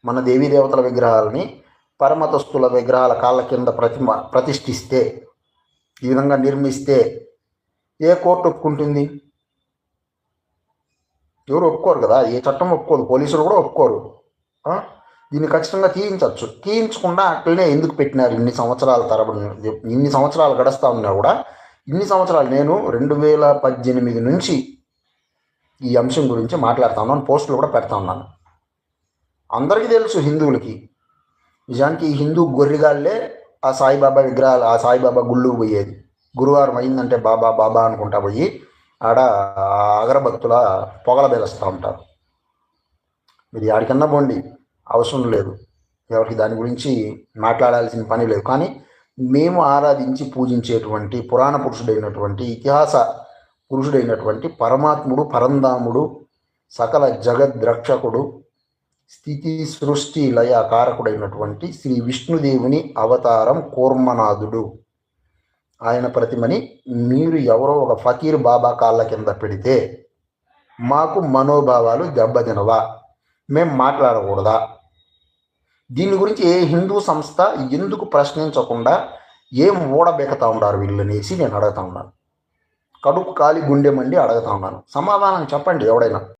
మన దేవీ దేవతల విగ్రహాలని పరమతస్తుల విగ్రహాల కాళ్ళ కింద ప్రతిష్ఠిస్తే, ఈ విధంగా నిర్మిస్తే ఏ కోర్టు ఒప్పుకుంటుంది? ఎవరు ఒప్పుకోరు కదా, ఏ చట్టం ఒప్పుకోదు, పోలీసులు కూడా ఒప్పుకోరు. దీన్ని ఖచ్చితంగా తీయించవచ్చు. తీయించకుండా అట్లనే ఎందుకు పెట్టినారు ఇన్ని సంవత్సరాల తరబడి? ఇన్ని సంవత్సరాలు గడుస్తూ ఉన్నా కూడా, ఇన్ని సంవత్సరాలు నేను 2018 నుంచి ఈ అంశం గురించి మాట్లాడుతూ ఉన్నాను, పోస్టులు కూడా పెడతా ఉన్నాను. అందరికీ తెలుసు, హిందువులకి. నిజానికి ఈ హిందూ గొర్రెగాళ్ళే ఆ సాయిబాబా విగ్రహాలు, ఆ సాయిబాబా గుళ్ళుకు పోయేది. గురువారం అయిందంటే బాబా బాబా అనుకుంటా పోయి ఆడ అగరబత్తుల పొగల బెలుస్తూ ఉంటారు. మీరు ఆడికన్నా పోండి, అవసరం లేదు, ఎవరికి దాని గురించి మాట్లాడాల్సిన పని లేదు. కానీ మేము ఆరాధించి పూజించేటువంటి పురాణ పురుషుడైనటువంటి, ఇతిహాస పురుషుడైనటువంటి పరమాత్ముడు, పరంధాముడు, సకల జగద్రక్షకుడు, స్థితి సృష్టి లయ కారకుడైనటువంటి శ్రీ విష్ణుదేవుని అవతారం కూర్మనాథుడు, ఆయన ప్రతిమని మీరు ఎవరో ఒక ఫకీర్ బాబా కాళ్ళ కింద పెడితే మాకు మనోభావాలు దెబ్బతినవా? మేము మాట్లాడకూడదా? దీని గురించి ఏ హిందూ సంస్థ ఎందుకు ప్రశ్నించకుండా ఏం ఊడబెకతా ఉన్నారు వీళ్ళనేసి నేను అడుగుతా ఉన్నాను. కడుపు కాలి గుండె మండి అడుగుతా ఉన్నాను. సమాధానం చెప్పండి ఎవడైనా.